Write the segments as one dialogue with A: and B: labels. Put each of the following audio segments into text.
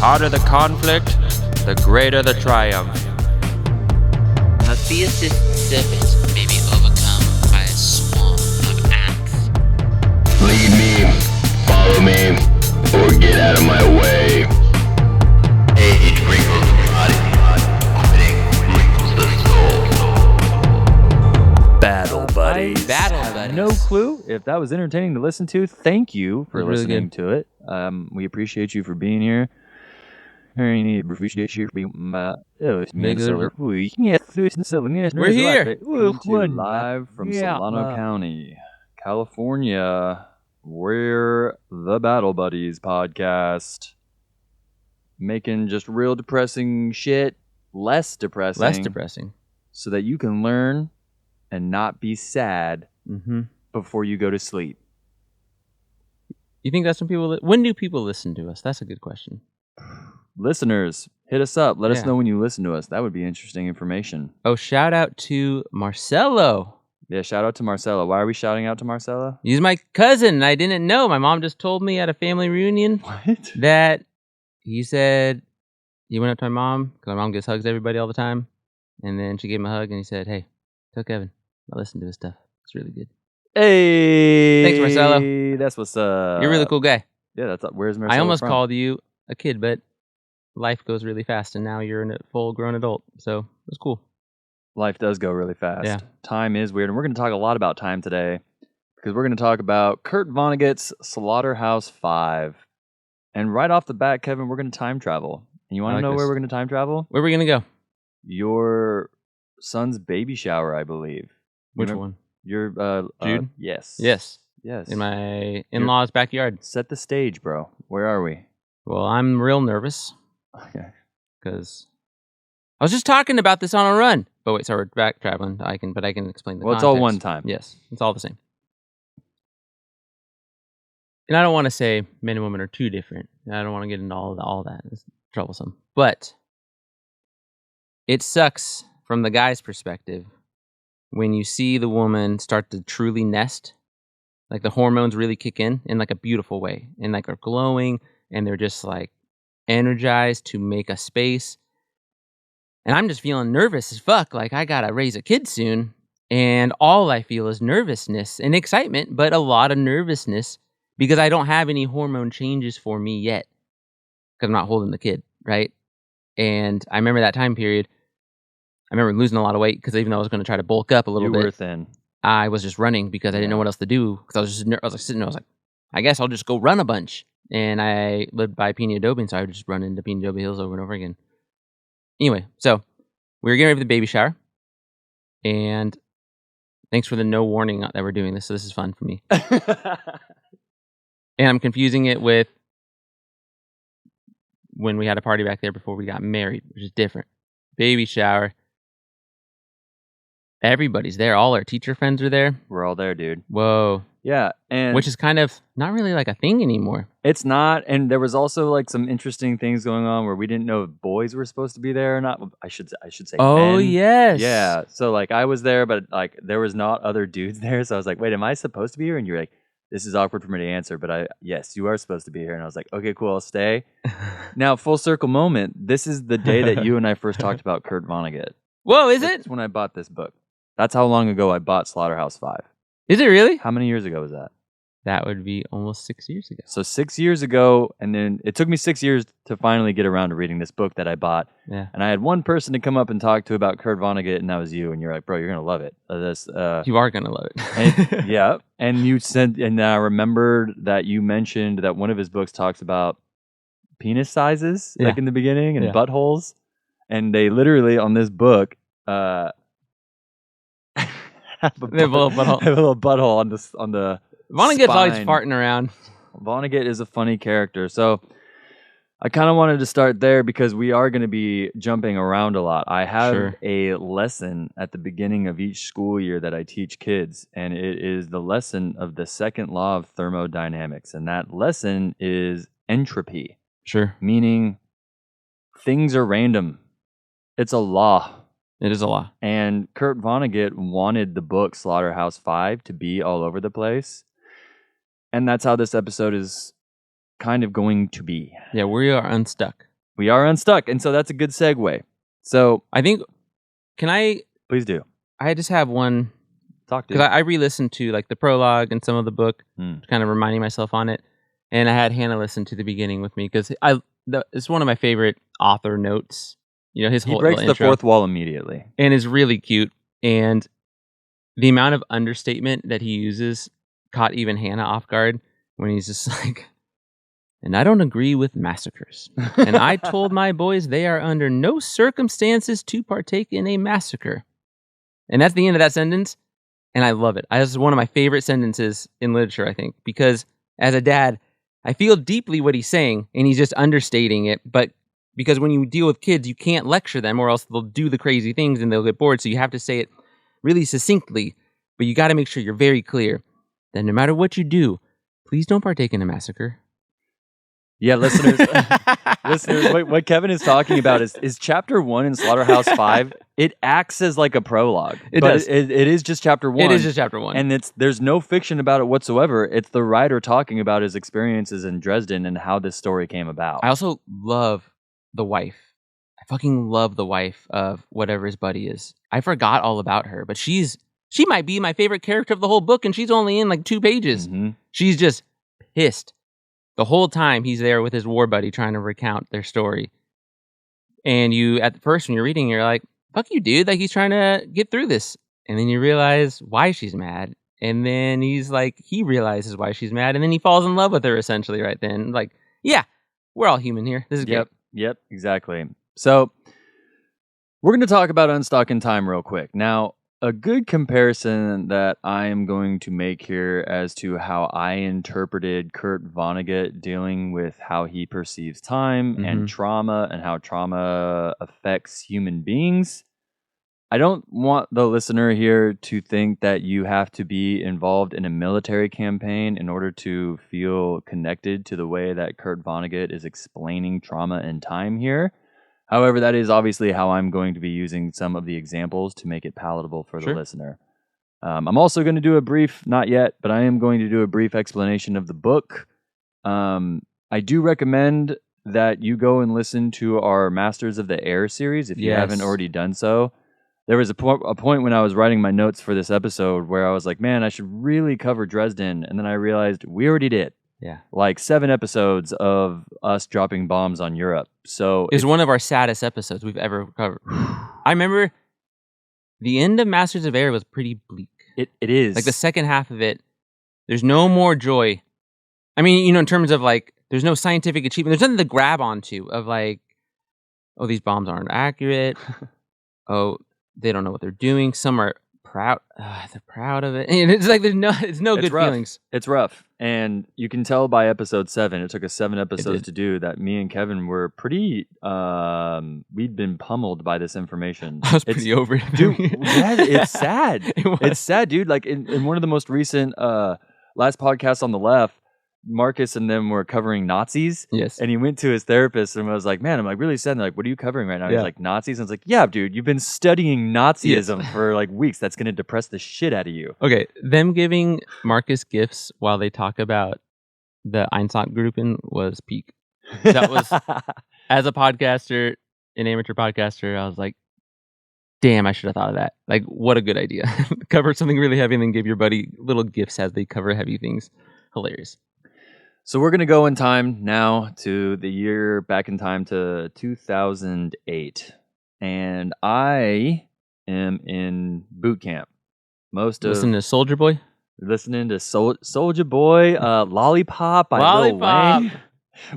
A: hotter the conflict, the greater the triumph.
B: A theistic serpent may be overcome by a swarm of ants.
C: Lead me, follow me, or get out of my way. Age wrinkles the body, quitting wrinkles the soul.
D: Battle buddies.
B: Battle buddies.
D: No clue if that was entertaining to listen to. Thank you for
B: Really
D: listening to it. We appreciate you for being here. We're here. We're live from Solano County, California. We're the Battle Buddies podcast, making just real depressing shit less depressing, so that you can learn and not be sad before you go to sleep.
E: You think that's when people... When do people listen to us? That's a good question.
D: Listeners, hit us up. Let us know when you listen to us. That would be interesting information.
E: Oh, shout out to Marcelo.
D: Yeah, shout out to Marcelo. Why are we shouting out to Marcelo?
E: He's my cousin. I didn't know. My mom just told me at a family reunion that he said he went up to my mom, because my mom gives hugs to everybody all the time. And then she gave him a hug and he said, "Hey, tell Kevin, I listen to his stuff. It's really good."
D: Hey!
E: Thanks, Marcelo.
D: That's what's up.
E: You're a really cool guy.
D: Yeah, where's Marcelo
E: I almost
D: from?
E: called you a kid, but life goes really fast, and now you're a full-grown adult. So it was cool.
D: Life does go really fast.
E: Yeah.
D: Time is weird, and we're going to talk a lot about time today because we're going to talk about Kurt Vonnegut's Slaughterhouse 5. And right off the bat, Kevin, we're going to time travel. And you want to know where we're going to time travel?
E: Where are we going to go?
D: Your son's baby shower, I believe.
E: Which one?
D: Your
E: Jude?
D: Yes.
E: Yes.
D: Yes.
E: In my in-laws' backyard.
D: Set the stage, bro. Where are we?
E: Well, I'm real nervous
D: Okay.
E: because I was just talking about this on a run. But wait, sorry, we're back traveling. I can explain the
D: Well, it's all
E: context.
D: one time.
E: Yes, it's all the same. And I don't want to say men and women are too different. I don't want to get into all that. It's troublesome. But it sucks from the guy's perspective when you see the woman start to truly nest. Like the hormones really kick in like a beautiful way, and like are glowing, and they're just like energized to make a space. And I'm just feeling nervous as fuck. Like I gotta raise a kid soon, and all I feel is nervousness and excitement, but a lot of nervousness because I don't have any hormone changes for me yet because I'm not holding the kid, right? And I remember that time period. I remember losing a lot of weight because even though I was going to try to bulk up a little bit,
D: You were thin.
E: I was just running because I didn't know what else to do. Because I was like sitting there, I was like, I guess I'll just go run a bunch. And I lived by Peña Adobe, so I would just run into Peña Adobe Hills over and over again. Anyway, so we were getting ready for the baby shower. And thanks for the no warning that we're doing this. So this is fun for me. And I'm confusing it with when we had a party back there before we got married, which is different. Baby shower. Everybody's there. All our teacher friends are there.
D: We're all there, dude.
E: Whoa.
D: Yeah, and
E: Which is kind of not really like a thing anymore.
D: it's not. And there was also like some interesting things going on where we didn't know if boys were supposed to be there or not. I should say.
E: Oh,
D: men.
E: yes.
D: Yeah. So like I was there, but like there was not other dudes there. So I was like, wait, am I supposed to be here? And you're like, this is awkward for me to answer, but yes, you are supposed to be here. And I was like, okay, cool, I'll stay. Now, full circle moment. This is the day that you and I first talked about Kurt Vonnegut.
E: Whoa, is
D: That's
E: it?
D: when I bought this book. That's how long ago I bought Slaughterhouse 5.
E: Is it really?
D: How many years ago was that?
E: That would be almost 6 years ago.
D: So 6 years ago, and then it took me 6 years to finally get around to reading this book that I bought.
E: Yeah.
D: And I had one person to come up and talk to about Kurt Vonnegut, and that was you. And you're like, bro, you're going to love it.
E: You are going to love it.
D: And, yeah. And you said, and I remembered that you mentioned that one of his books talks about penis sizes, like in the beginning, and buttholes. And they literally, on this book, have a little butthole on the
E: Vonnegut's always
D: spine.
E: farting around.
D: Vonnegut is a funny character. So I kind of wanted to start there because we are going to be jumping around a lot. I have a lesson at the beginning of each school year that I teach kids, and it is the lesson of the second law of thermodynamics. And that lesson is entropy.
E: Sure.
D: Meaning things are random. It's a law.
E: It is a law.
D: And Kurt Vonnegut wanted the book Slaughterhouse 5 to be all over the place. And that's how this episode is kind of going to be.
E: Yeah, we are unstuck.
D: We are unstuck, and so that's a good segue. So
E: I think,
D: please do.
E: I just have one,
D: Talk to
E: because I re-listened to like the prologue and some of the book,
D: Hmm.
E: kind of reminding myself on it. And I had Hannah listen to the beginning with me because it's one of my favorite author notes. You know, his
D: He
E: whole
D: breaks
E: little
D: the
E: intro,
D: fourth wall immediately.
E: and is really cute. And the amount of understatement that he uses caught even Hannah off guard when he's just like, and I don't agree with massacres. And I told my boys they are under no circumstances to partake in a massacre. And that's the end of that sentence. And I love it. This is one of my favorite sentences in literature, I think, because as a dad, I feel deeply what he's saying, and he's just understating it. But because when you deal with kids, you can't lecture them, or else they'll do the crazy things and they'll get bored. So you have to say it really succinctly, but you got to make sure you're very clear that no matter what you do, please don't partake in a massacre.
D: Yeah, listeners, what Kevin is talking about is chapter 1 in Slaughterhouse 5. It acts as like a prologue.
E: It does.
D: It is just chapter 1.
E: It is just chapter 1.
D: And there's no fiction about it whatsoever. It's the writer talking about his experiences in Dresden and how this story came about.
E: I also love the wife. I fucking love the wife of whatever his buddy is. I forgot all about her, but she might be my favorite character of the whole book, and she's only in like 2 pages.
D: Mm-hmm.
E: She's just pissed the whole time he's there with his war buddy trying to recount their story. And you, at first when you're reading, you're like, fuck you, dude. Like, he's trying to get through this. And then you realize why she's mad. And then he's like, he realizes why she's mad. And then he falls in love with her essentially right then. Like, yeah, we're all human here. This is good.
D: Yep, exactly. So we're going to talk about Unstuck in Time real quick. Now, a good comparison that I am going to make here as to how I interpreted Kurt Vonnegut dealing with how he perceives time and trauma and how trauma affects human beings. I don't want the listener here to think that you have to be involved in a military campaign in order to feel connected to the way that Kurt Vonnegut is explaining trauma and time here. However, that is obviously how I'm going to be using some of the examples to make it palatable for the listener. I'm also going to do a brief, not yet, but I am going to do a brief explanation of the book. I do recommend that you go and listen to our Masters of the Air series if you haven't already done so. There was a point when I was writing my notes for this episode where I was like, man, I should really cover Dresden. And then I realized we already did.
E: Yeah.
D: Like 7 episodes of us dropping bombs on Europe. So
E: it's one of our saddest episodes we've ever covered. I remember the end of Masters of Air was pretty bleak.
D: It is.
E: Like the second half of it, there's no more joy. I mean, you know, in terms of like, there's no scientific achievement. There's nothing to grab onto of like, oh, these bombs aren't accurate. Oh, they don't know what they're doing. Some are proud. They're proud of it. And it's like it's no good
D: rough.
E: feelings.
D: It's rough. And you can tell by episode 7, it took us 7 episodes to do, that me and Kevin were pretty, we'd been pummeled by this information.
E: I was pretty over it.
D: Dude, yeah, it's sad. It's sad, dude. Like in one of the most recent last podcasts on the left, Marcus and them were covering Nazis.
E: Yes.
D: And he went to his therapist and was like, man, I'm like really sad. And they're like, what are you covering right now?
E: Yeah.
D: He's like, Nazis. And I was like, yeah, dude, you've been studying Nazism for like weeks. That's going to depress the shit out of you.
E: Okay. Them giving Marcus gifts while they talk about the Einsatzgruppen was peak. That was, as a podcaster, an amateur podcaster, I was like, damn, I should have thought of that. Like, what a good idea. Cover something really heavy and then give your buddy little gifts as they cover heavy things. Hilarious.
D: So we're going to go in time now to the year back in time to 2008. And I am in boot camp.
E: Listening to Soldier Boy?
D: Listening to Soldier Boy, Lollipop by Lil Wayne,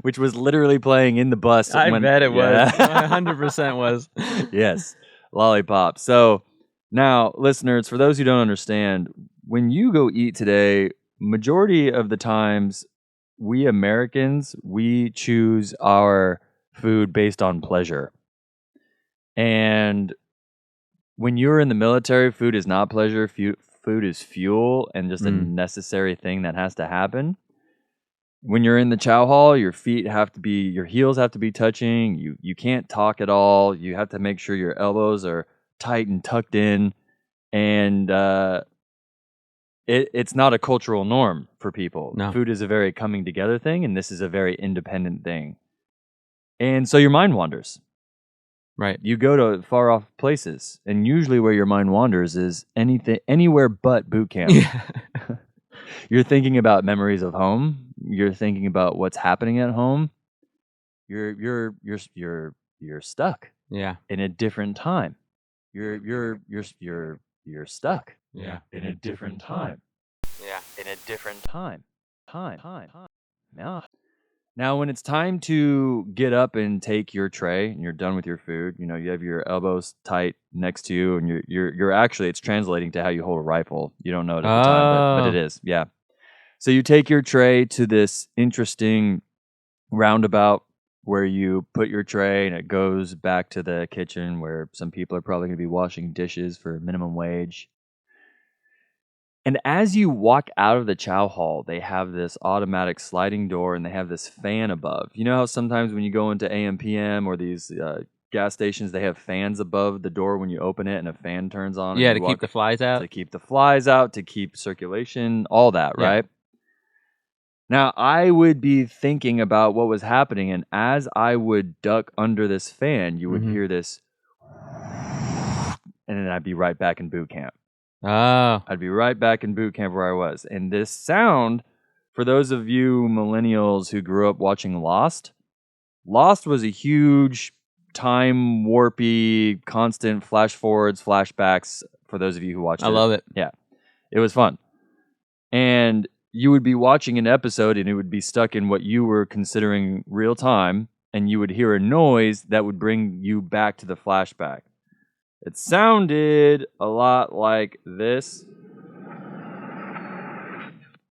D: which was literally playing in the bus.
E: I bet it was. 100% was.
D: Yes, Lollipop. So now, listeners, for those who don't understand, when you go eat today, majority of the times, we Americans, we choose our food based on pleasure. And when you're in the military, food is not pleasure. Food is fuel and just a necessary thing that has to happen. When you're in the chow hall, your heels have to be touching. You can't talk at all. You have to make sure your elbows are tight and tucked in. And it's not a cultural norm for people.
E: No.
D: Food is a very coming together thing, and this is a very independent thing. And so your mind wanders.
E: Right.
D: You go to far off places, and usually where your mind wanders is anywhere but boot camp.
E: Yeah.
D: You're thinking about memories of home. You're thinking about what's happening at home. You're stuck
E: Yeah.
D: in a different time. You're stuck.
E: Yeah.
D: In a different time.
E: Yeah.
D: In a different time. Yeah. Now, when it's time to get up and take your tray and you're done with your food, you have your elbows tight next to you, and you're actually, it's translating to how you hold a rifle. You don't know it at the time, but it is. Yeah. So you take your tray to this interesting roundabout where you put your tray and it goes back to the kitchen where some people are probably going to be washing dishes for minimum wage. And as you walk out of the chow hall, they have this automatic sliding door and they have this fan above. You know how sometimes when you go into AM/PM or these gas stations, they have fans above the door when you open it and a fan turns on?
E: Yeah,
D: and
E: to
D: you
E: keep
D: walk-
E: the flies out.
D: To keep the flies out, to keep circulation, all that,
E: Yeah.
D: right? Now, I would be thinking about what was happening, and as I would duck under this fan, you would
E: Mhm.
D: hear this, and then I'd be right back in boot camp.
E: Oh.
D: I'd be right back in boot camp where I was. And this sound, for those of you millennials who grew up watching Lost was a huge time warpy, constant flash forwards, flashbacks for those of you who watched it.
E: I love it.
D: Yeah. It was fun. And you would be watching an episode and it would be stuck in what you were considering real time, and you would hear a noise that would bring you back to the flashback. It sounded a lot like this.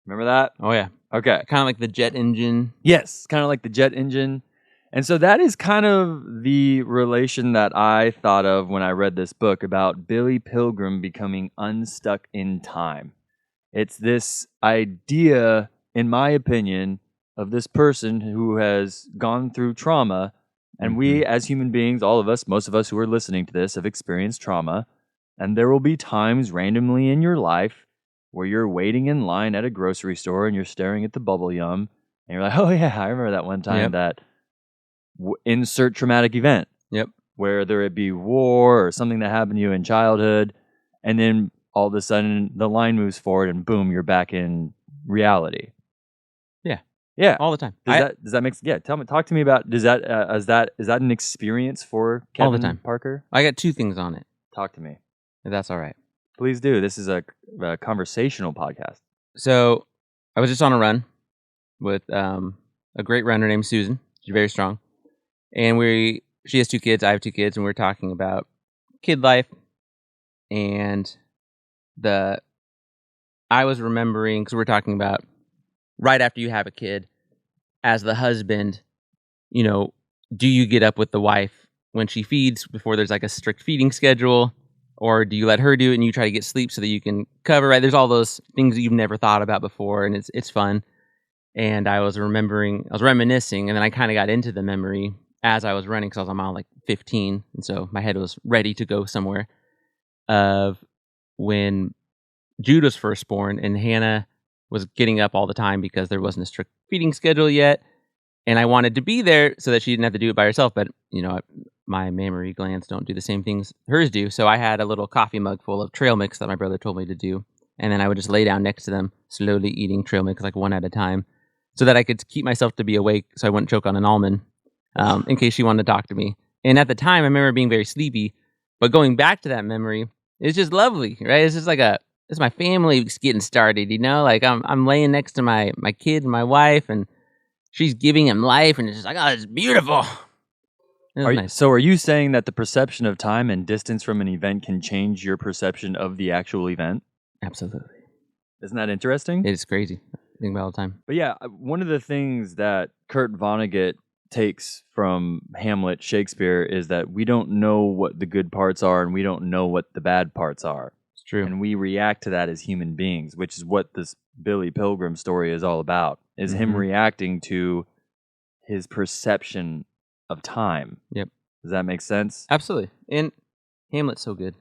D: Remember that?
E: Oh, yeah.
D: Okay.
E: Kind of like the jet engine.
D: Yes, kind of like the jet engine. And so that is kind of the relation that I thought of when I read this book about Billy Pilgrim becoming unstuck in time. It's this idea, in my opinion, of this person who has gone through trauma. And we, as human beings, all of us, most of us who are listening to this, have experienced trauma. And there will be times randomly in your life where you're waiting in line at a grocery store and you're staring at the bubble yum. And you're like, oh, yeah, I remember that one time that insert traumatic event.
E: Yep.
D: Whether it be war or something that happened to you in childhood. And then all of a sudden the line moves forward and boom, you're back in reality. Yeah.
E: All the time.
D: Does that make sense? Yeah, talk to me about is that an experience for Kevin
E: All the time.
D: Parker?
E: I got 2 things on it.
D: Talk to me.
E: If that's all right.
D: Please do. This is a conversational podcast.
E: So I was just on a run with a great runner named Susan. She's very strong. And she has 2 kids. I have 2 kids. And we're talking about kid life. And I was remembering, because we're talking about right after you have a kid, as the husband, do you get up with the wife when she feeds before there's like a strict feeding schedule? Or do you let her do it and you try to get sleep so that you can cover, right? There's all those things that you've never thought about before, and it's fun. And I was reminiscing, and then I kind of got into the memory as I was running, because I was on mile like 15, and so my head was ready to go somewhere, of when Jude was first born, and Hannah was getting up all the time because there wasn't a strict feeding schedule yet. And I wanted to be there so that she didn't have to do it by herself. But, my mammary glands don't do the same things hers do. So I had a little coffee mug full of trail mix that my brother told me to do. And then I would just lay down next to them, slowly eating trail mix, like one at a time, so that I could keep myself to be awake so I wouldn't choke on an almond, in case she wanted to talk to me. And at the time, I remember being very sleepy. But going back to that memory, it's just lovely, right? It's just like it's my family getting started, like I'm laying next to my kid and my wife, and she's giving him life, and it's just like, oh, it's beautiful. It was nice.
D: So are you saying that the perception of time and distance from an event can change your perception of the actual event?
E: Absolutely.
D: Isn't that interesting?
E: It's crazy. I think about it all the time.
D: But yeah, one of the things that Kurt Vonnegut takes from Hamlet Shakespeare is that we don't know what the good parts are and we don't know what the bad parts are.
E: It's true.
D: And we react to that as human beings, which is what this Billy Pilgrim story is all about, is him reacting to his perception of time.
E: Yep.
D: Does that make sense?
E: Absolutely. And Hamlet's so good.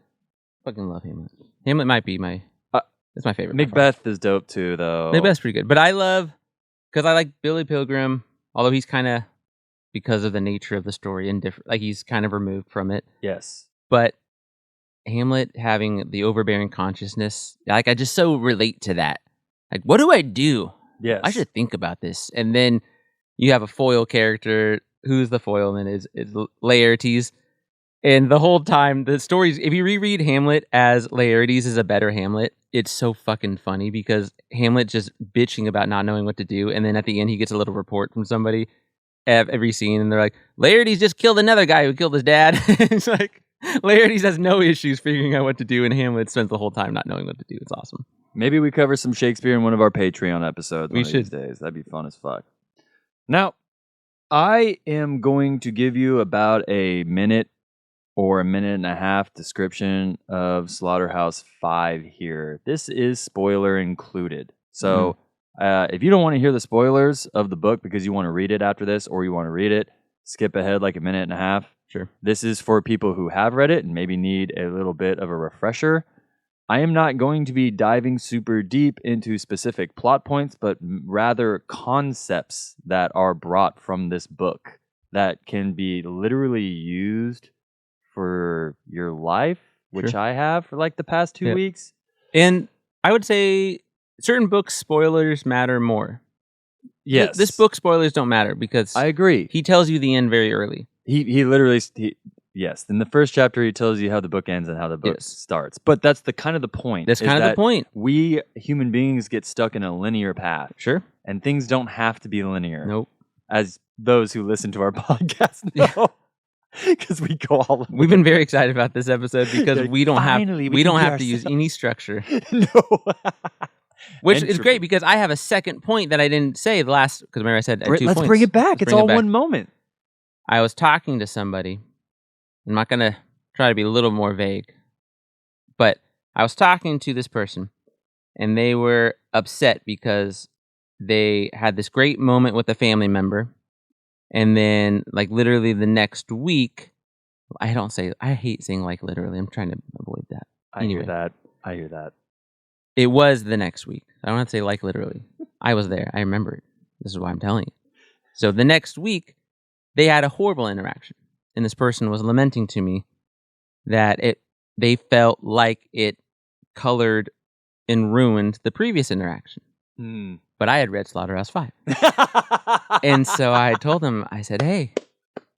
E: Fucking love Hamlet. Hamlet might be it's my favorite.
D: Macbeth is dope too, though.
E: Macbeth's pretty good. But I like Billy Pilgrim, although he's kind of because of the nature of the story and different. Like he's kind of removed from it.
D: Yes.
E: But Hamlet having the overbearing consciousness, like I just so relate to that. Like, what do I do?
D: Yes.
E: I should think about this. And then you have a foil character. Who's the foilman? Is Laertes. And the whole time, the stories, if you reread Hamlet as Laertes is a better Hamlet, it's so fucking funny because Hamlet just bitching about not knowing what to do. And then at the end, he gets a little report from somebody every scene. And they're like, Laertes just killed another guy who killed his dad. It's like, Laertes has no issues figuring out what to do. And Hamlet spends the whole time not knowing what to do. It's awesome.
D: Maybe we cover some Shakespeare in one of our Patreon episodes
E: We
D: one of these
E: should.
D: days. That'd be fun as fuck. Now, I am going to give you about a minute or a minute and a half description of Slaughterhouse 5 here. This is spoiler included. So if you don't want to hear the spoilers of the book because you want to read it after this or you want to read it, skip ahead like a minute and a half.
E: Sure.
D: This is for people who have read it and maybe need a little bit of a refresher. I am not going to be diving super deep into specific plot points, but rather concepts that are brought from this book that can be literally used for your life, which
E: Sure.
D: I have for like the past 2
E: Yep.
D: weeks.
E: And I would say certain book spoilers matter more.
D: Yes.
E: This book spoilers don't matter because
D: I agree.
E: he tells you the end very early.
D: He literally, yes, in the first chapter, he tells you how the book ends and how the book
E: Yes.
D: starts. But that's the kind of the point.
E: That's
D: is
E: kind of the
D: that
E: point.
D: We human beings get stuck in a linear path.
E: Sure.
D: And things don't have to be linear.
E: Nope.
D: As those who listen to our podcast know. Because we go all over.
E: We've been very excited about this episode because
D: Like,
E: we don't
D: finally,
E: have
D: we
E: we
D: can
E: don't
D: be
E: have to use
D: ourselves.
E: any structure.
D: No.
E: Which is
D: Entropy.
E: great because I have a second point that I didn't say the last because remember I said I had 2
D: Let's
E: points.
D: bring it back.
E: Let's
D: It's
E: bring it
D: all
E: back.
D: one moment.
E: I was talking to somebody. I'm not going to try to be a little more vague. But I was talking to this person and they were upset because they had this great moment with a family member and then like literally the next week I hate saying like literally. I'm trying to avoid that.
D: I
E: Anyway.
D: hear that.
E: It was the next week. I don't have to say like literally. I was there. I remember it. This is why I'm telling you. So the next week, they had a horrible interaction. And this person was lamenting to me that they felt like it colored and ruined the previous interaction. But I had read Slaughterhouse 5. And so I told them, I said, hey,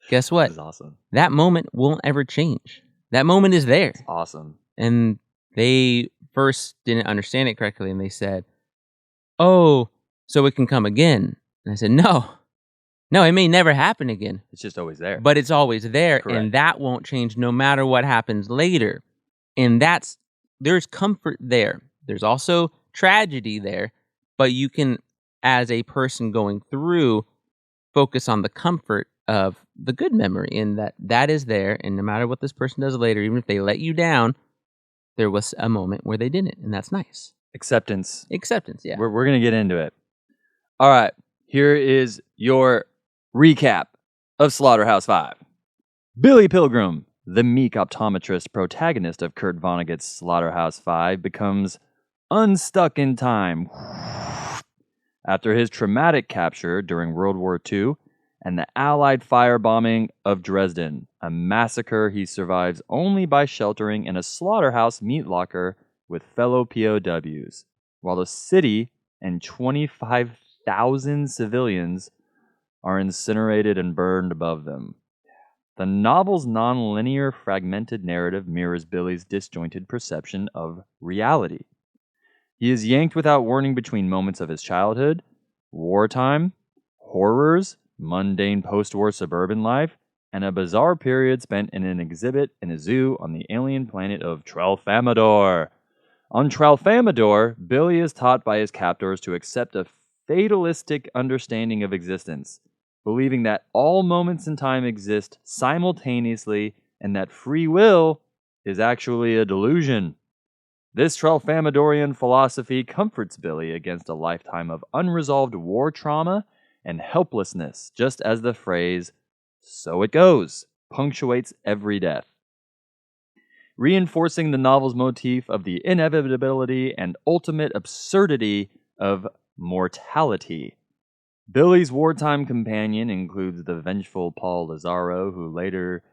E: guess what?
D: This is awesome.
E: That moment won't ever change. That moment is there.
D: Awesome.
E: And they first didn't understand it correctly. And they said, oh, so it can come again. And I said, no, it may never happen again.
D: It's just always there.
E: But it's always there.
D: Correct.
E: And that won't change no matter what happens later. And there's comfort there. There's also tragedy there. But you can, as a person going through, focus on the comfort of the good memory and that is there. And no matter what this person does later, even if they let you down, there was a moment where they didn't. And that's nice.
D: Acceptance.
E: Yeah.
D: We're going to get into it. All right. Here is your recap of Slaughterhouse 5. Billy Pilgrim, the meek optometrist protagonist of Kurt Vonnegut's Slaughterhouse 5, becomes unstuck in time after his traumatic capture during World War II and the Allied firebombing of Dresden, a massacre he survives only by sheltering in a slaughterhouse meat locker with fellow POWs, while the city and 25,000 civilians are incinerated and burned above them. The novel's non-linear, fragmented narrative mirrors Billy's disjointed perception of reality. He is yanked without warning between moments of his childhood, wartime, horrors, mundane post-war suburban life, and a bizarre period spent in an exhibit in a zoo on the alien planet of Tralfamador. On Tralfamador, Billy is taught by his captors to accept a fatalistic understanding of existence, believing that all moments in time exist simultaneously and that free will is actually a delusion. This Tralfamadorian philosophy comforts Billy against a lifetime of unresolved war trauma and helplessness, just as the phrase, "so it goes," punctuates every death. Reinforcing the novel's motif of the inevitability and ultimate absurdity of mortality. Billy's wartime companion includes the vengeful Paul Lazaro, who later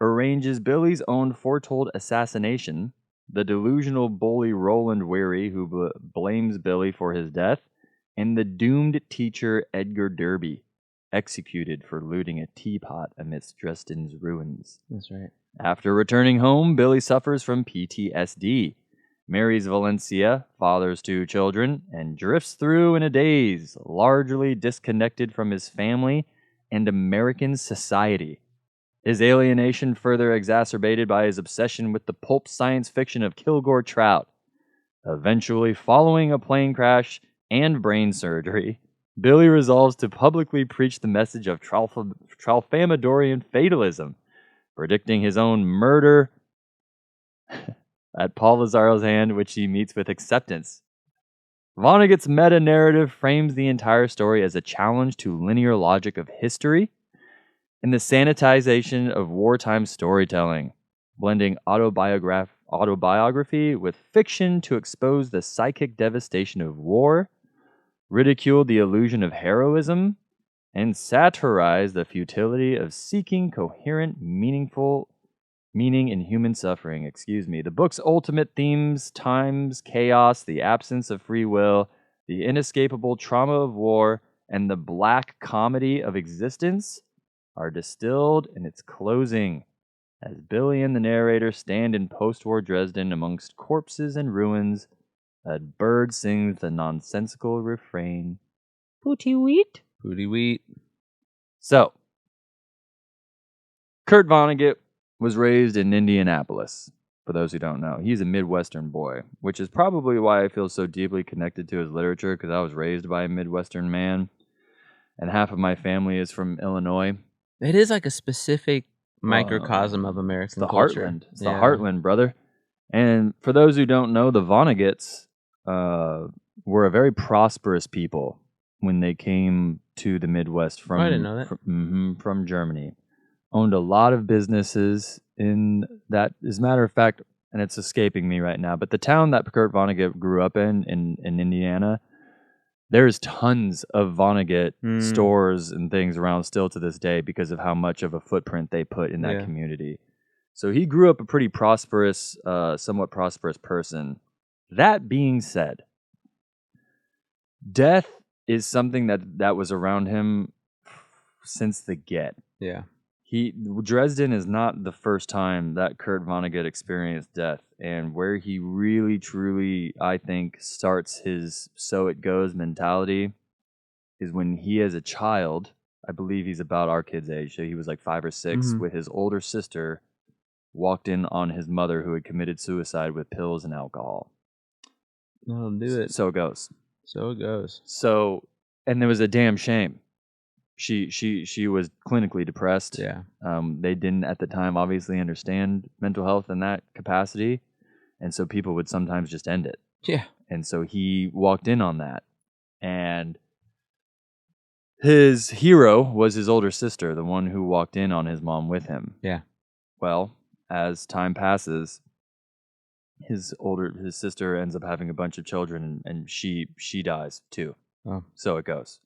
D: arranges Billy's own foretold assassination, the delusional bully Roland Weary, who blames Billy for his death, and the doomed teacher Edgar Derby, executed for looting a teapot amidst Dresden's ruins.
E: That's right.
D: After returning home, Billy suffers from PTSD, marries Valencia, fathers 2 children, and drifts through in a daze, largely disconnected from his family and American society. His alienation further exacerbated by his obsession with the pulp science fiction of Kilgore Trout. Eventually, following a plane crash and brain surgery, Billy resolves to publicly preach the message of Tralfamadorian fatalism, predicting his own murder at Paul Lazaro's hand, which he meets with acceptance. Vonnegut's meta-narrative frames the entire story as a challenge to linear logic of history and the sanitization of wartime storytelling, blending autobiography with fiction to expose the psychic devastation of war, ridicule the illusion of heroism, and satirize the futility of seeking coherent, meaningful meaning in human suffering. The book's ultimate themes, times, chaos, the absence of free will, the inescapable trauma of war, and the black comedy of existence are distilled in its closing, as Billy and the narrator stand in post-war Dresden amongst corpses and ruins. A bird sings the nonsensical refrain, "Pooty wheat."
E: Booty wheat.
D: So, Kurt Vonnegut was raised in Indianapolis. For those who don't know, he's a Midwestern boy, which is probably why I feel so deeply connected to his literature, because I was raised by a Midwestern man, and half of my family is from Illinois.
E: It is like a specific microcosm of American culture.
D: Heartland. It's the heartland, brother. And for those who don't know, the Vonneguts were a very prosperous people when they came to the Midwest from,
E: I didn't know that.
D: from Germany. Owned a lot of businesses in that. As a matter of fact, and it's escaping me right now, but the town that Kurt Vonnegut grew up in Indiana, there's tons of Vonnegut stores and things around still to this day because of how much of a footprint they put in that community. So he grew up a pretty prosperous, somewhat prosperous person. That being said, death is something that was around him since the get.
E: Yeah.
D: Dresden is not the first time that Kurt Vonnegut experienced death, and where he really, truly, I think, starts his "so it goes" mentality is when he, as a child, I believe he's about our kid's age, so he was like 5 or 6, with his older sister, walked in on his mother who had committed suicide with pills and alcohol.
E: That'll do it.
D: So it goes.
E: So it goes.
D: So, and there was a damn shame. She was clinically depressed.
E: Yeah.
D: They didn't at the time obviously understand mental health in that capacity, and so people would sometimes just end it.
E: Yeah.
D: And so he walked in on that, and his hero was his older sister, the one who walked in on his mom with him.
E: Yeah.
D: Well, as time passes, his sister ends up having a bunch of children, and she dies too.
E: Oh.
D: So it goes.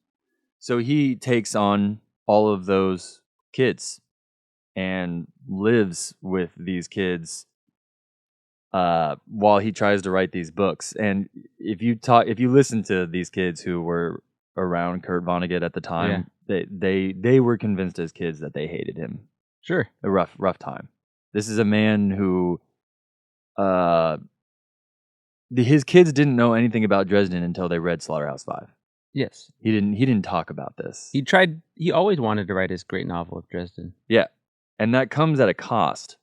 D: So he takes on all of those kids and lives with these kids while he tries to write these books. And if you listen to these kids who were around Kurt Vonnegut at the time, they were convinced as kids that they hated him.
E: Sure.
D: A rough time. This is a man who his kids didn't know anything about Dresden until they read Slaughterhouse 5.
E: Yes.
D: He didn't talk about this.
E: He always wanted to write his great novel of Dresden.
D: Yeah. And that comes at a cost.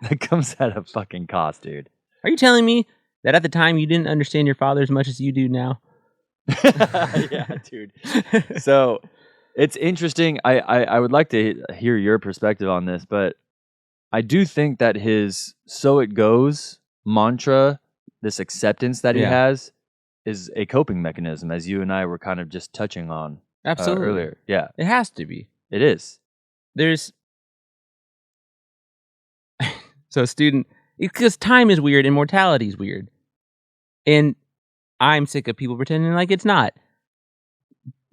D: That comes at a fucking cost, dude.
E: Are you telling me that at the time you didn't understand your father as much as you do now?
D: Yeah, dude. So it's interesting. I would like to hear your perspective on this, but I do think that his "so it goes" mantra, this acceptance that he has, is a coping mechanism, as you and I were kind of just touching on earlier. Yeah.
E: It has to be.
D: It is.
E: So student, because time is weird and mortality is weird. And I'm sick of people pretending like it's not.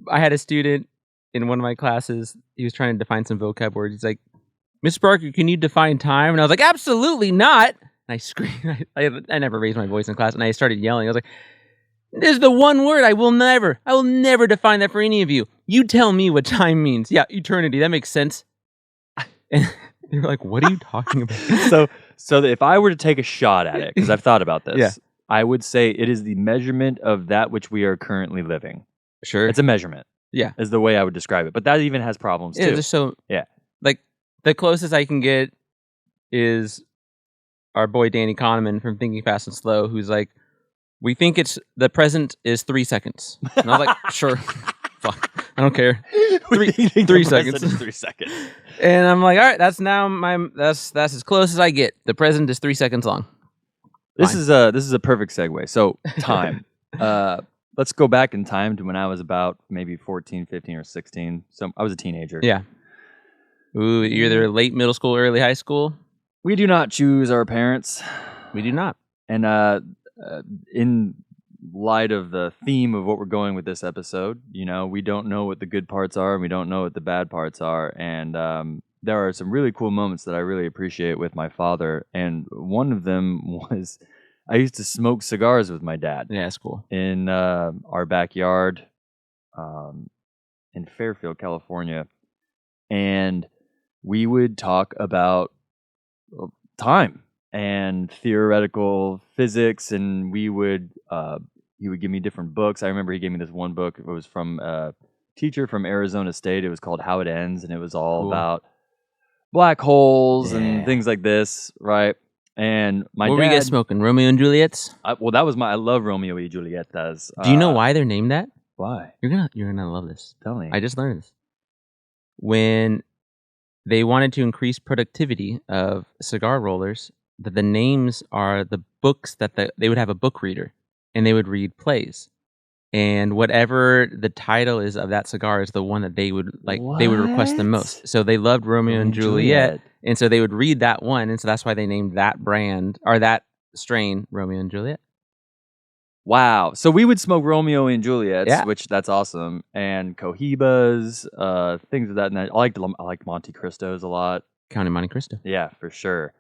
E: I had a student in one of my classes. He was trying to define some vocab words. He's like, "Miss Barker, can you define time?" And I was like, "Absolutely not!" And I screamed. I never raised my voice in class, and I started yelling. I was like, "There's the one word I will never define that for any of you. You tell me what time means." Yeah, eternity. That makes sense. And they were like, "What are you talking about?"
D: So if I were to take a shot at it, because I've thought about this,
E: Yeah.
D: I would say it is the measurement of that which we are currently living.
E: Sure.
D: It's a measurement.
E: Yeah.
D: Is the way I would describe it. But that even has problems too.
E: Just so
D: Yeah.
E: like the closest I can get is our boy Danny Kahneman from Thinking Fast and Slow, who's like, "We think the present is 3 seconds." And I was like, "Sure, fuck, I don't care." 3 seconds.
D: 3 seconds.
E: And I'm like, "All right, that's as close as I get. The present is 3 seconds long."
D: This is a perfect segue. So time. Let's go back in time to when I was about maybe 14, 15, or 16. So I was a teenager.
E: Yeah. Ooh, you're either late middle school, early high school.
D: We do not choose our parents.
E: We do not.
D: And in light of the theme of what we're going with this episode, we don't know what the good parts are and we don't know what the bad parts are. And there are some really cool moments that I really appreciate with my father. And one of them was I used to smoke cigars with my dad.
E: Yeah, that's cool.
D: In our backyard in Fairfield, California. And we would talk about time and theoretical physics, and he would give me different books. I remember he gave me this one book. It was from a teacher from Arizona State. It was called How It Ends, and it was all about black holes and things like this, right? And my
E: what were you guys smoking? Romeo and Juliet's?
D: I love Romeo y Julietas.
E: Do you know why they're named that?
D: Why?
E: You're gonna love this.
D: Tell me.
E: I just learned this. When they wanted to increase productivity of cigar rollers, that the names are the books that they would have a book reader, and they would read plays, and whatever the title is of that cigar is the one that they would they would request the most. So they loved Romeo and Juliet, and so they would read that one, and so that's why they named that brand or that strain Romeo and Juliet.
D: Wow. So we would smoke Romeo and Juliet's, which that's awesome, and Cohibas, things of that. And I liked Monte Cristos a lot.
E: Count of Monte Cristo.
D: Yeah, for sure.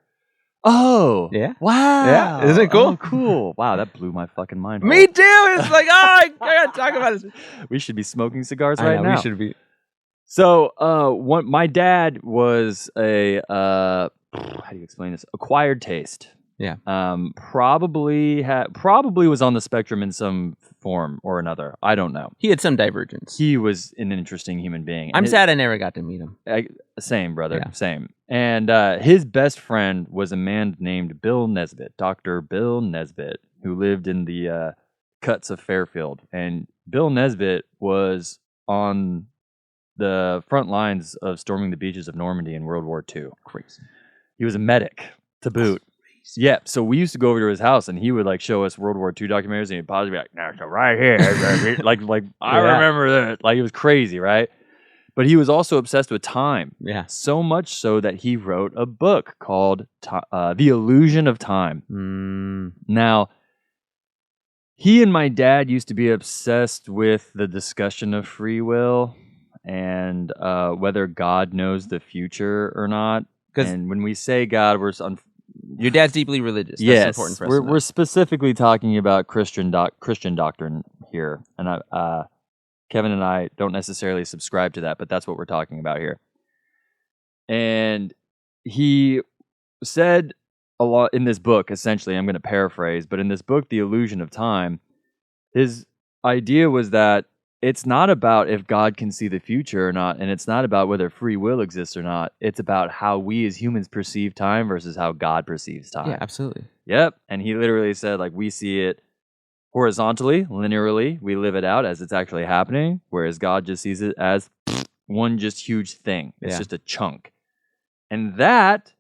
D: Oh.
E: Yeah.
D: Wow.
E: Yeah. Isn't it cool?
D: Oh, cool. Wow, that blew my fucking mind.
E: Me too. It's like, I gotta talk about this.
D: We should be smoking cigars
E: I
D: right
E: know,
D: now.
E: We should be.
D: So, my dad was a how do you explain this? Acquired taste.
E: Yeah.
D: Probably was on the spectrum in some form or another. I don't know.
E: He had some divergence.
D: He was an interesting human being.
E: I'm sad I never got to meet him.
D: Same, brother.
E: Yeah.
D: Same. And his best friend was a man named Bill Nesbitt, Dr. Bill Nesbitt, who lived in the cuts of Fairfield. And Bill Nesbitt was on the front lines of storming the beaches of Normandy in World War II.
E: Crazy.
D: He was a medic to boot. Yeah, so we used to go over to his house, and he would show us World War II documentaries, and he'd pause and be like, "No, so right here," I remember that. It was crazy, right? But he was also obsessed with time.
E: Yeah,
D: so much so that he wrote a book called "The Illusion of Time." Now, he and my dad used to be obsessed with the discussion of free will and whether God knows the future or not. And when we say God,
E: your dad's deeply religious.
D: Yes,
E: that's important for us.
D: We're specifically talking about Christian doctrine here, and Kevin and I don't necessarily subscribe to that, but that's what we're talking about here. And he said a lot in this book. Essentially, I'm going to paraphrase, but in this book, The Illusion of Time, his idea was that it's not about if God can see the future or not, and it's not about whether free will exists or not. It's about how we as humans perceive time versus how God perceives time.
E: Yeah, absolutely.
D: Yep. And he literally said, we see it horizontally, linearly. We live it out as it's actually happening, whereas God just sees it as one just huge thing. It's just a chunk. And that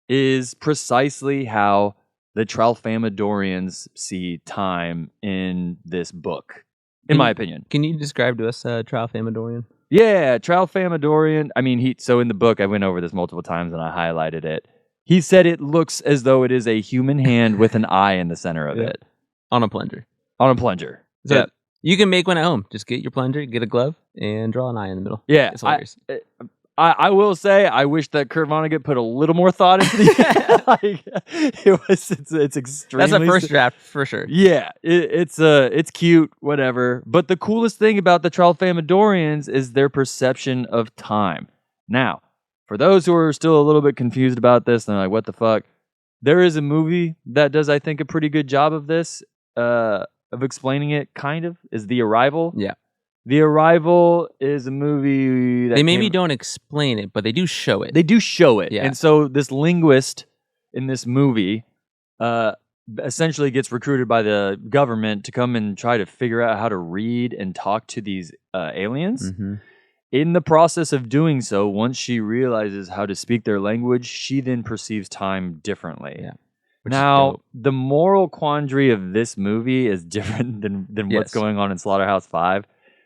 D: is precisely how the Tralfamadorians see time in this book. In my opinion.
E: Can you describe to us Tralfamadorian?
D: Yeah, Tralfamadorian. I mean, so in the book, I went over this multiple times and I highlighted it. He said it looks as though it is a human hand with an eye in the center of it.
E: On a plunger.
D: On a plunger.
E: So You can make one at home. Just get your plunger, get a glove, and draw an eye in the middle.
D: Yeah,
E: It's hilarious.
D: I will say I wish that Kurt Vonnegut put a little more thought into the it's extremely.
E: That's a first draft for sure.
D: Yeah, it's cute, whatever. But the coolest thing about the Tralfamadorians is their perception of time. Now, for those who are still a little bit confused about this, and like, what the fuck? There is a movie that does, I think, a pretty good job of this, of explaining it. Kind of is The Arrival.
E: Yeah.
D: The Arrival is a movie that
E: They maybe don't explain it, but they do show it.
D: They do show it.
E: Yeah.
D: And so this linguist in this movie essentially gets recruited by the government to come and try to figure out how to read and talk to these aliens.
E: Mm-hmm.
D: In the process of doing so, once she realizes how to speak their language, she then perceives time differently.
E: Yeah.
D: Now, the moral quandary of this movie is different than what's going on in Slaughterhouse 5.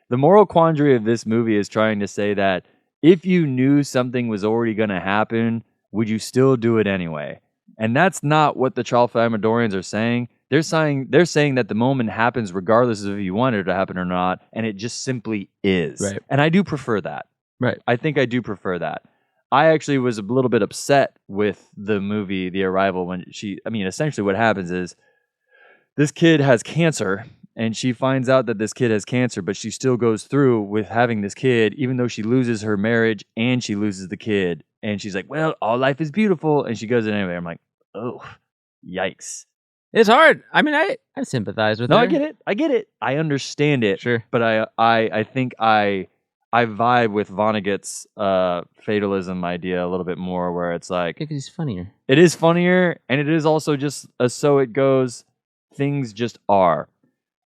D: The moral quandary of this movie is trying to say that if you knew something was already going to happen, would you still do it anyway? And that's not what the Tralfamadorians are saying. They're saying that the moment happens regardless of if you want it to happen or not, and it just simply is.
E: Right.
D: And I do prefer that.
E: Right.
D: I think I do prefer that. I actually was a little bit upset with the movie The Arrival when essentially what happens is this kid has cancer. And she finds out that this kid has cancer, but she still goes through with having this kid, even though she loses her marriage and she loses the kid. And she's like, well, all life is beautiful. And she goes in anyway. I'm like, oh, yikes.
E: It's hard. I mean, I sympathize with her.
D: No, I get it. I understand it.
E: Sure.
D: But I think I vibe with Vonnegut's fatalism idea a little bit more, where it's like...
E: Because he's funnier.
D: It is funnier, and it is also just so it goes, things just are.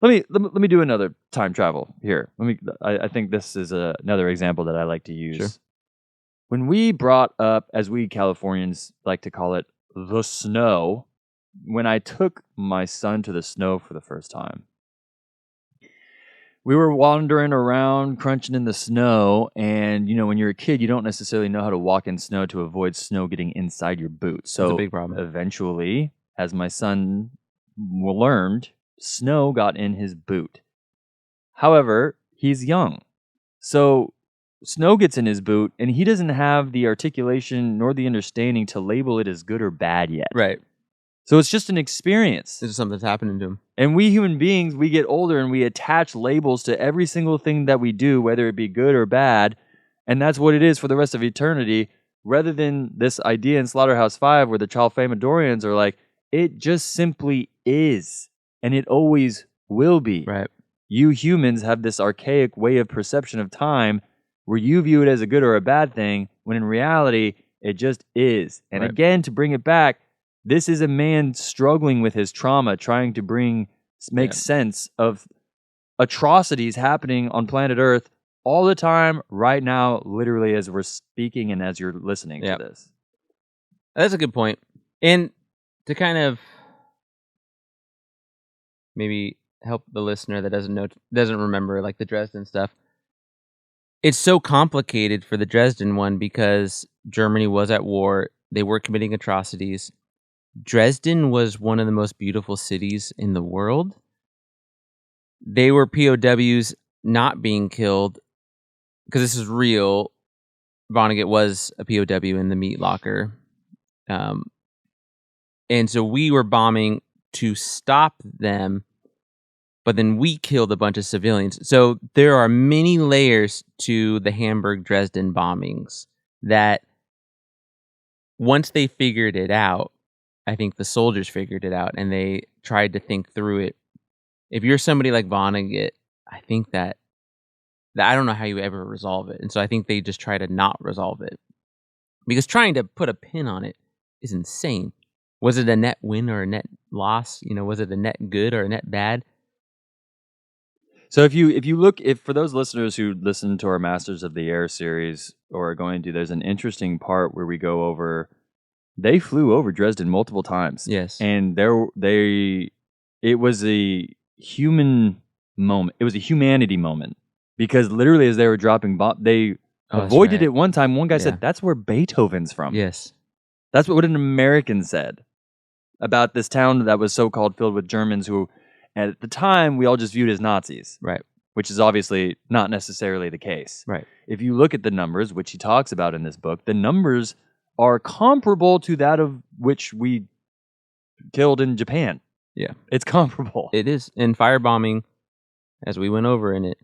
D: Let me do another time travel here. I think this is another example that I like to use.
E: Sure.
D: When we brought up, as we Californians like to call it, the snow, when I took my son to the snow for the first time, we were wandering around, crunching in the snow, and when you're a kid, you don't necessarily know how to walk in snow to avoid snow getting inside your boots. So
E: That's a big problem.
D: Eventually, as my son learned, snow got in his boot. However, he's young. So snow gets in his boot, and he doesn't have the articulation nor the understanding to label it as good or bad yet.
E: Right.
D: So it's just an experience.
E: This is something that's happening to him.
D: And we human beings, we get older and we attach labels to every single thing that we do, whether it be good or bad. And that's what it is for the rest of eternity, rather than this idea in Slaughterhouse 5 where the Tralfamadorians are like, it just simply is. And it always will be.
E: Right.
D: You humans have this archaic way of perception of time where you view it as a good or a bad thing, when in reality, it just is. And again, to bring it back, this is a man struggling with his trauma, trying to make sense of atrocities happening on planet Earth all the time, right now, literally as we're speaking and as you're listening to this.
E: That's a good point. And to kind of maybe help the listener that doesn't remember like the Dresden stuff. It's so complicated for the Dresden one because Germany was at war. They were committing atrocities. Dresden was one of the most beautiful cities in the world. They were POWs not being killed because this is real. Vonnegut was a POW in the meat locker. And so we were bombing to stop them, but then we killed a bunch of civilians. So there are many layers to the Hamburg-Dresden bombings that once they figured it out, I think the soldiers figured it out and they tried to think through it. If you're somebody like Vonnegut, I think that I don't know how you ever resolve it. And so I think they just try to not resolve it. Because trying to put a pin on it is insane. Was it a net win or a net loss? Was it a net good or a net bad?
D: So if you look, for those listeners who listen to our Masters of the Air series or are going to, there's an interesting part where we go over, they flew over Dresden multiple times.
E: Yes.
D: And it was a human moment. It was a humanity moment because literally as they were dropping they avoided it one time. One guy said, that's where Beethoven's from.
E: Yes.
D: That's what an American said about this town that was so-called filled with Germans who, And at the time, we all just viewed as Nazis.
E: Right.
D: Which is obviously not necessarily the case.
E: Right.
D: If you look at the numbers, which he talks about in this book, the numbers are comparable to that of which we killed in Japan.
E: Yeah.
D: It's comparable.
E: It is. And firebombing, as we went over in it,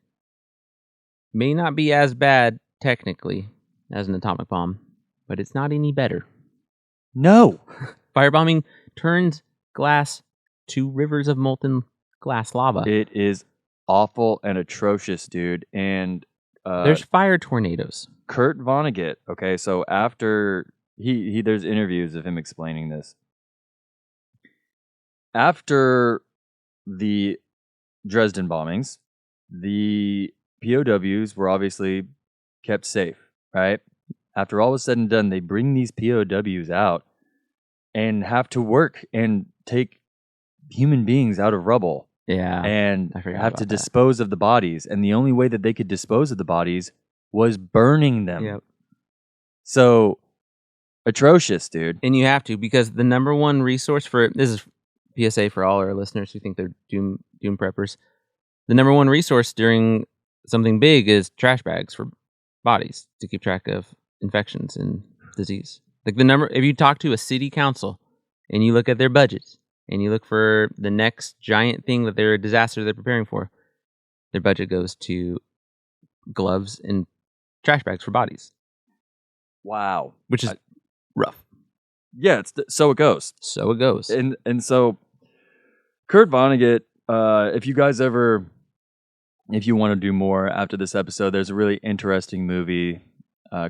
E: may not be as bad technically as an atomic bomb, but it's not any better.
D: No.
E: Firebombing turns glass to rivers of molten glass lava.
D: It is awful and atrocious, dude. And
E: There's fire tornadoes.
D: Kurt Vonnegut, okay, so after he there's interviews of him explaining this. After the Dresden bombings, the POWs were obviously kept safe, right? After all was said and done, they bring these POWs out and have to work and take human beings out of rubble.
E: Yeah.
D: And
E: I forgot
D: have to
E: about that.
D: dispose of the bodies. And the only way that they could dispose of the bodies was burning them.
E: Yep.
D: So atrocious, dude.
E: And you have to, because the number one resource for this is PSA for all our listeners who think they're doom preppers. The number one resource during something big is trash bags for bodies to keep track of infections and disease. Like if you talk to a city council and you look at their budgets and you look for the next giant thing that they're a disaster they're preparing for, their budget goes to gloves and trash bags for bodies,
D: Wow.
E: which is rough.
D: Yeah, so it goes.
E: So it goes.
D: And so Kurt Vonnegut, if you guys ever, if you want to do more after this episode, there's a really interesting movie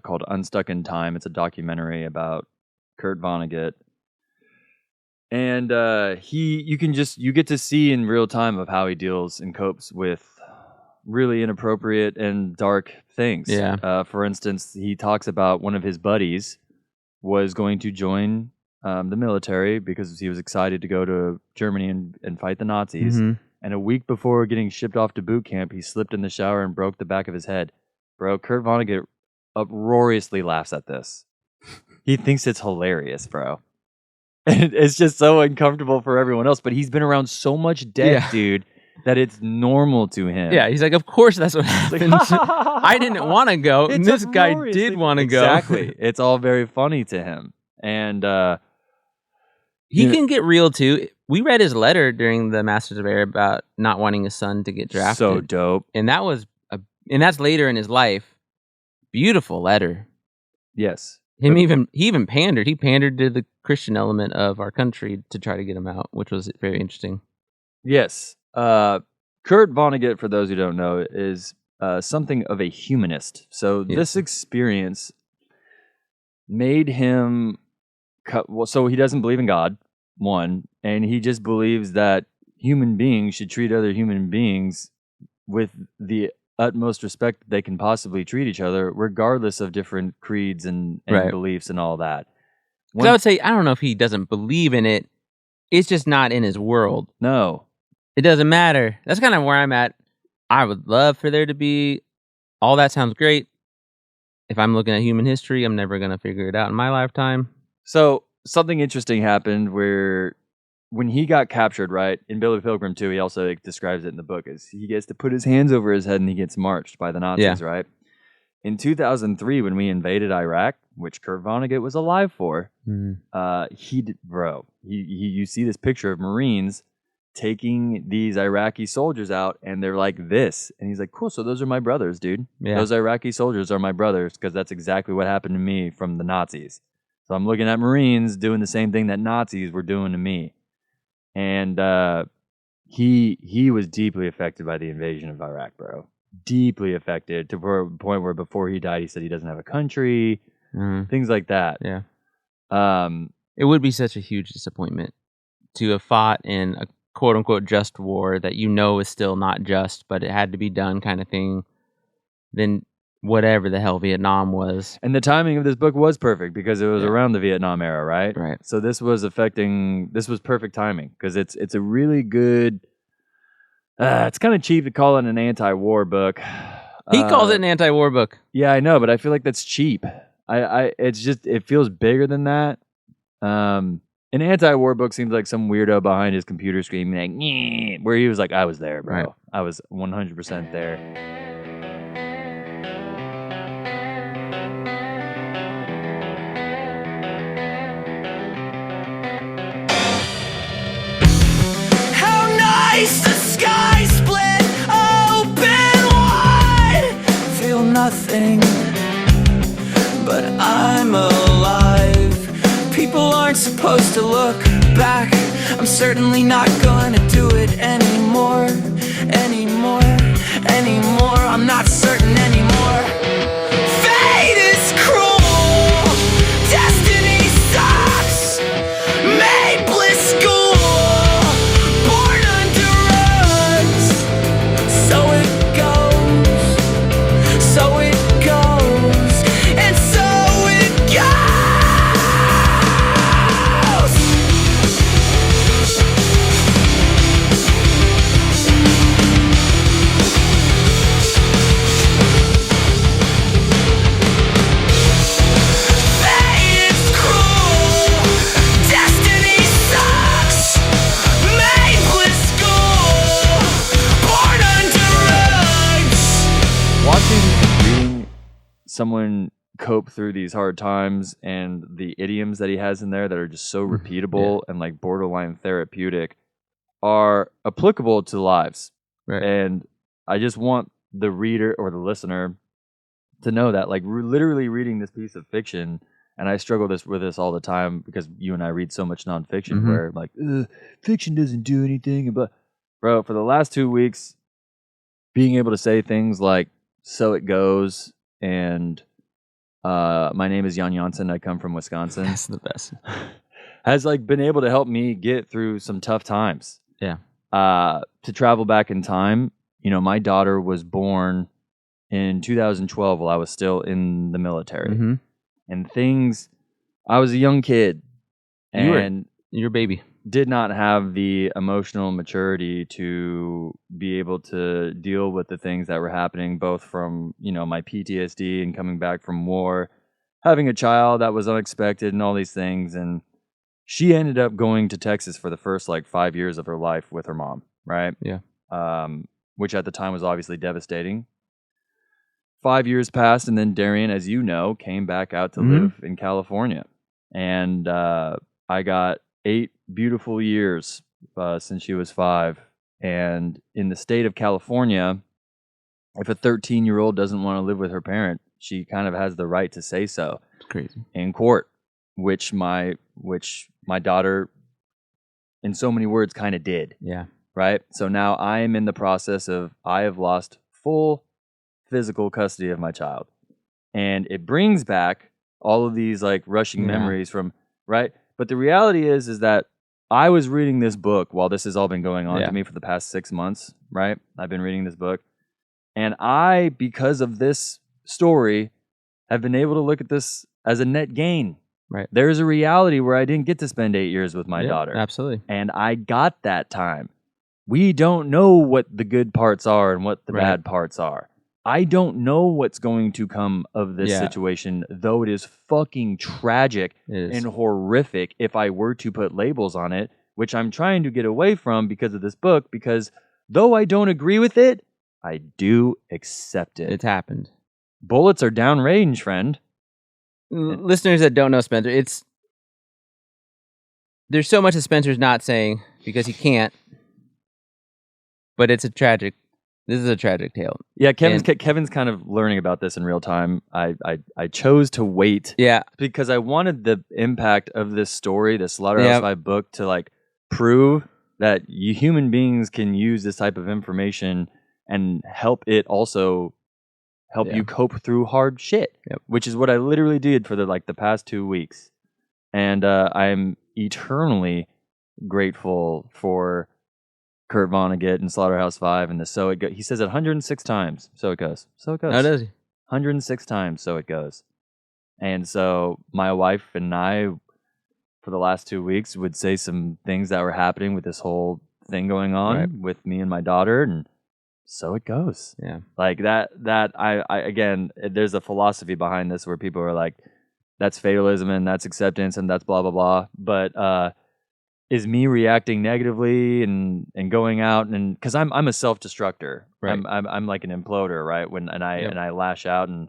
D: called Unstuck in Time. It's a documentary about Kurt Vonnegut. And you get to see in real time of how he deals and copes with really inappropriate and dark things.
E: Yeah.
D: For instance, he talks about one of his buddies was going to join the military because he was excited to go to Germany and fight the Nazis.
E: Mhm.
D: And a week before getting shipped off to boot camp, he slipped in the shower and broke the back of his head. Bro, Kurt Vonnegut uproariously laughs at this. He thinks it's hilarious, bro. And it's just so uncomfortable for everyone else. But he's been around so much death, dude, that it's normal to him.
E: Yeah, he's like, of course that's what happened. I didn't want to go, and this guy did want to go.
D: Exactly. It's all very funny to him. And
E: he can get real too. We read his letter during the Masters of Air about not wanting his son to get drafted.
D: So dope.
E: And and that's later in his life. Beautiful letter.
D: Yes.
E: He even pandered. He pandered to the Christian element of our country to try to get him out, which was very interesting.
D: Yes. Kurt Vonnegut, for those who don't know, is something of a humanist. So this experience made him... So he doesn't believe in God, one, and he just believes that human beings should treat other human beings with the utmost respect they can possibly treat each other, regardless of different creeds and
E: Right.
D: beliefs and all that.
E: Because I would say, I don't know if he doesn't believe in it. It's just not in his world.
D: No.
E: It doesn't matter. That's kind of where I'm at. I would love for there to be... All that sounds great. If I'm looking at human history, I'm never going to figure it out in my lifetime.
D: So something interesting happened where when he got captured, right, in Billy Pilgrim 2, he also describes it in the book, as he gets to put his hands over his head and he gets marched by the Nazis, right? In 2003, when we invaded Iraq, which Kurt Vonnegut was alive for, you see this picture of Marines taking these Iraqi soldiers out, and they're like this. And he's like, cool, so those are my brothers, dude.
E: Yeah.
D: Those Iraqi soldiers are my brothers, because that's exactly what happened to me from the Nazis. So I'm looking at Marines doing the same thing that Nazis were doing to me. And he was deeply affected by the invasion of Iraq, bro. Deeply affected, to a point where before he died, he said he doesn't have a country, things like that.
E: Yeah. It would be such a huge disappointment to have fought in a quote-unquote just war that you know is still not just, but it had to be done kind of thing. Then whatever the hell Vietnam was.
D: And the timing of this book was perfect because it was around the Vietnam era, right?
E: Right.
D: So this was perfect timing because it's a really good... it's kind of cheap to call it an anti-war book.
E: He calls it an anti-war book.
D: Yeah, I know, but I feel like that's cheap. It feels bigger than that. An anti-war book seems like some weirdo behind his computer screaming like, "Nyeh," where he was like, I was there, bro.
E: Right.
D: I was 100% there.
F: How nice the sky split open wide. Feel nothing, but I'm alive. People aren't supposed to look back. I'm certainly not gonna do it anymore. I'm not certain anymore. Fate is cruel. Destiny sucks. Made bliss school. Born under us. So it goes. So it goes. And so it goes. Fate is cruel. Destiny sucks. Made bliss school. Born under us.
D: Reading someone cope through these hard times and the idioms that he has in there that are just so repeatable and like borderline therapeutic are applicable to lives.
E: Right.
D: And I just want the reader or the listener to know that, like, we're literally reading this piece of fiction, and I struggle with this all the time because you and I read so much nonfiction where like, fiction doesn't do anything. But bro, for the last 2 weeks, being able to say things like "so it goes" and "my name is Jan Janssen, I come from Wisconsin,"
E: That's the best.
D: has like been able to help me get through some tough times.
E: Yeah.
D: To travel back in time, you know, my daughter was born in 2012 while I was still in the military,
E: Mm-hmm.
D: and I was a young kid
E: You were-
D: and
E: Your baby.
D: did not have the emotional maturity to be able to deal with the things that were happening, both from, you know, my PTSD and coming back from war, having a child that was unexpected and all these things. And she ended up going to Texas for the first like 5 years of her life with her mom, right?
E: Yeah.
D: Which at the time was obviously devastating. 5 years passed, and then Darian, as you know, came back out to live in California. And I got 8 beautiful years since she was 5. And in the state of California, if a 13-year-old doesn't want to live with her parent, she kind of has the right to say so
E: It's crazy.
D: in court, which my daughter, in so many words, kind of did.
E: Yeah.
D: Right? So now I am in the process of, I have lost full physical custody of my child. And it brings back all of these like rushing memories from, right? But the reality is that I was reading this book while this has all been going on to me for the past 6 months, right? I've been reading this book. And I, because of this story, have been able to look at this as a net gain.
E: Right.
D: There's a reality where I didn't get to spend 8 years with my daughter.
E: Absolutely.
D: And I got that time. We don't know what the good parts are and what the bad parts are. I don't know what's going to come of this situation, though it is fucking tragic and horrific if I were to put labels on it, which I'm trying to get away from because of this book, because though I don't agree with it, I do accept it.
E: It's happened.
D: Bullets are downrange, friend.
E: Listeners that don't know Spencer, there's so much that Spencer's not saying because he can't, but this is a tragic tale.
D: Yeah, Kevin's kind of learning about this in real time. I chose to wait.
E: Yeah.
D: Because I wanted the impact of this story, the Slaughterhouse 5 book, to like prove that human beings can use this type of information and help it also help you cope through hard shit, which is what I literally did for the past 2 weeks. And I'm eternally grateful for Kurt Vonnegut and Slaughterhouse 5 and the So It Goes. He says it 106 times. So it goes. So it goes.
E: Oh, does he?
D: 106 times. So it goes. And so my wife and I, for the last 2 weeks, would say some things that were happening with this whole thing going on with me and my daughter, and so it goes.
E: Yeah.
D: Like that I again, there's a philosophy behind this where people are like, that's fatalism and that's acceptance and that's blah blah blah. But is me reacting negatively and going out and because I'm a self-destructor.
E: Right.
D: I'm like an imploder, right?
E: Yep.
D: And I lash out and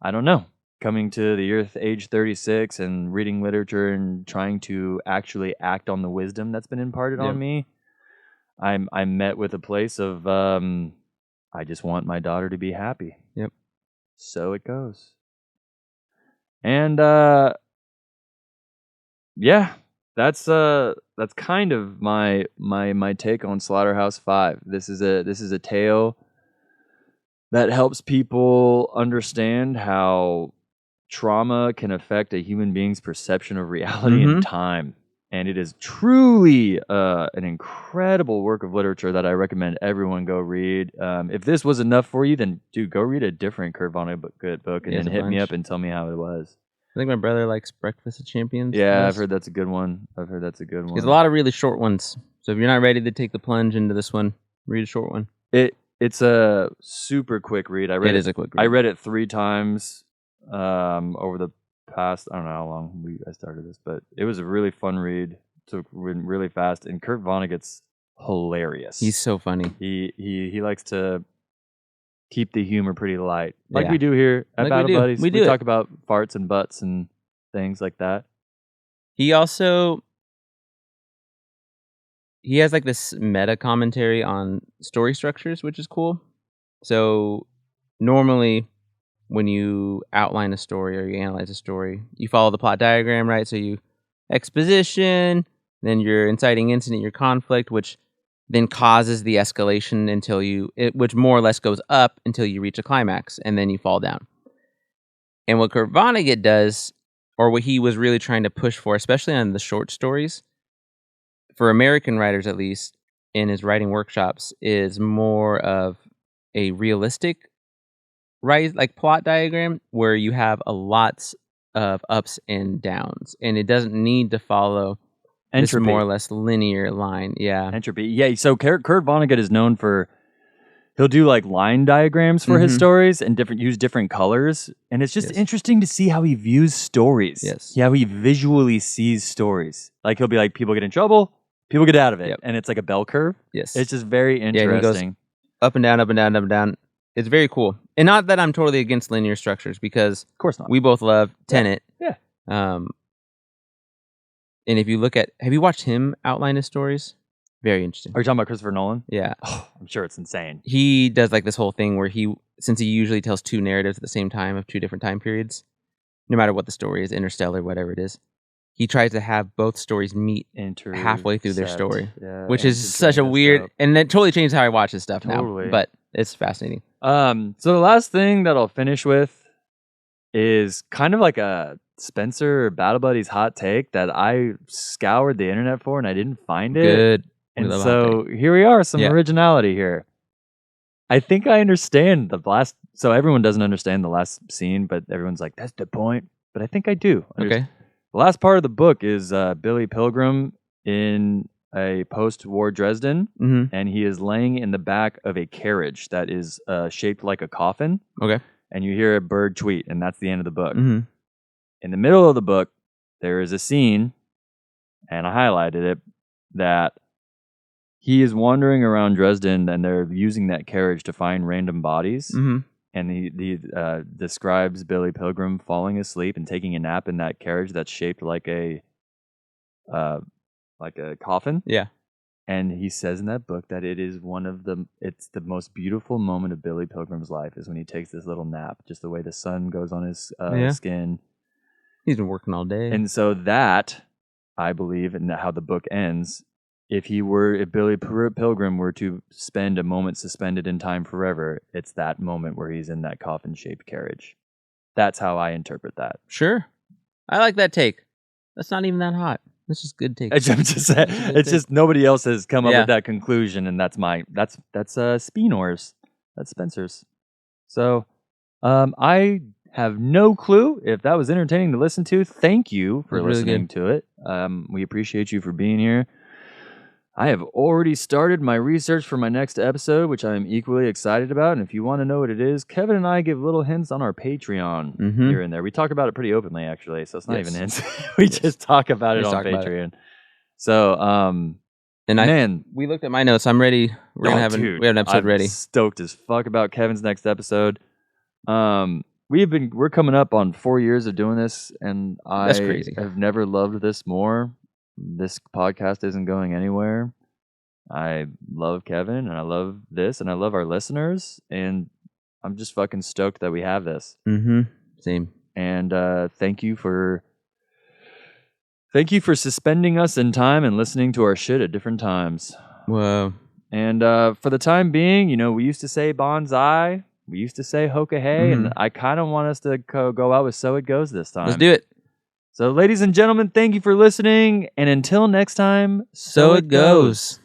D: I don't know. Coming to the earth age 36 and reading literature and trying to actually act on the wisdom that's been imparted
E: Yep.
D: on me, I'm met with a place of I just want my daughter to be happy.
E: Yep.
D: So it goes. And yeah, that's kind of my take on Slaughterhouse 5. This is a tale that helps people understand how trauma can affect a human being's perception of reality and time. And it is truly an incredible work of literature that I recommend everyone go read. If this was enough for you, then dude, go read a different Kurt Vonnegut book and
E: He has
D: then
E: a
D: hit me
E: bunch.
D: up and tell me how it was.
E: I think my brother likes Breakfast of Champions.
D: Yeah, I've
E: best.
D: heard that's a good one.
E: There's a lot of really short ones. So if you're not ready to take the plunge into this one, read a short one.
D: It's a super quick read. I read
E: It is a quick read.
D: I read it 3 times over the past. I don't know how long I started this, but it was a really fun read. Took really fast, and Kurt Vonnegut's hilarious.
E: He's so funny.
D: He likes to keep the humor pretty light, like
E: Yeah.
D: we do here at
E: Like we
D: Battle
E: do.
D: Buddies.
E: We do it.
D: talk about farts and butts and things like that.
E: He also has like this meta commentary on story structures, which is cool. So normally when you outline a story or you analyze a story, you follow the plot diagram, right? So you exposition, then your inciting incident, your conflict, which then causes the escalation until which more or less goes up until you reach a climax, and then you fall down. And what Kurt Vonnegut does, or what he was really trying to push for, especially on the short stories, for American writers at least, in his writing workshops, is more of a realistic like plot diagram where you have a lots of ups and downs, and it doesn't need to follow this
D: Entropy.
E: more or less linear line. Yeah.
D: Entropy. Yeah, so Kurt Vonnegut is known for he'll do like line diagrams for his
E: Mhm.
D: stories and use different colors, and it's just
E: Yes.
D: interesting to see how he views stories.
E: Yes.
D: How he visually sees stories. Like he'll be like, people get in trouble, people get out of it,
E: Yep.
D: and it's like a bell curve.
E: Yes.
D: It's just very
E: and he goes
D: interesting.
E: up and down, up and down, up and down. It's very cool. And not that I'm totally against linear structures, because
D: Of course not.
E: we both love Tenet.
D: Yeah.
E: And if you look at, have you watched him outline his stories? Very interesting.
D: Are you talking about Christopher Nolan?
E: Yeah.
D: Oh, I'm sure it's insane.
E: He does like this whole thing where since he usually tells 2 narratives at the same time of 2 different time periods, no matter what the story is, Interstellar, whatever it is, he tries to have both stories meet halfway through their story, which is such a weird, and it totally changed how I watch this stuff
D: Totally.
E: now, but it's fascinating.
D: So the last thing that I'll finish with is kind of like a Spencer Battle Buddies hot take that I scoured the internet for and I didn't find it.
E: Good. We
D: And
E: love hot
D: so here we are, some
E: Yeah.
D: originality here. I think I understand so everyone doesn't understand the last scene, but everyone's like, that's the point. But I think I do.
E: Okay.
D: The last part of the book is Billy Pilgrim in a post-war Dresden,
E: Mm-hmm.
D: and he is laying in the back of a carriage that is shaped like a coffin,
E: Okay.
D: and you hear a bird tweet, and that's the end of the book.
E: Mm-hmm.
D: In the middle of the book, there is a scene, and I highlighted it, that he is wandering around Dresden, and they're using that carriage to find random bodies.
E: Mm-hmm.
D: And he describes Billy Pilgrim falling asleep and taking a nap in that carriage that's shaped like a coffin.
E: Yeah.
D: And he says in that book that it's the most beautiful moment of Billy Pilgrim's life is when he takes this little nap, just the way the sun goes on his
E: Yeah.
D: skin.
E: He's been working all day.
D: And so that, I believe, and how the book ends, if Billy Pilgrim were to spend a moment suspended in time forever, it's that moment where he's in that coffin-shaped carriage. That's how I interpret that.
E: Sure. I like that take. That's not even that hot. That's just good take.
D: It's just nobody else has come up
E: Yeah.
D: with that conclusion, and that's Spinore's. That's Spencer's. So, I have no clue if that was entertaining to listen to. Thank you for
E: It was really
D: listening to it. We appreciate you for being here. I have already started my research for my next episode, which I am equally excited about. And if you want to know what it is, Kevin and I give little hints on our Patreon here and there. We talk about it pretty openly, actually, so it's not even hints. We just talk about it on Patreon. So,
E: we looked at my notes. I'm ready. We have an episode ready.
D: Stoked as fuck about Kevin's next episode. We're coming up on 4 years of doing this, and
E: That's crazy.
D: have never loved this more. This podcast isn't going anywhere. I love Kevin, and I love this, and I love our listeners, and I'm just fucking stoked that we have this.
E: Same.
D: And thank you for suspending us in time and listening to our shit at different times.
E: Whoa.
D: And for the time being, we used to say bonsai, we used to say hoka hey, and I kind of want us to go out with so it goes this time.
E: Let's do it.
D: So, ladies and gentlemen, thank you for listening, and until next time,
E: so it goes.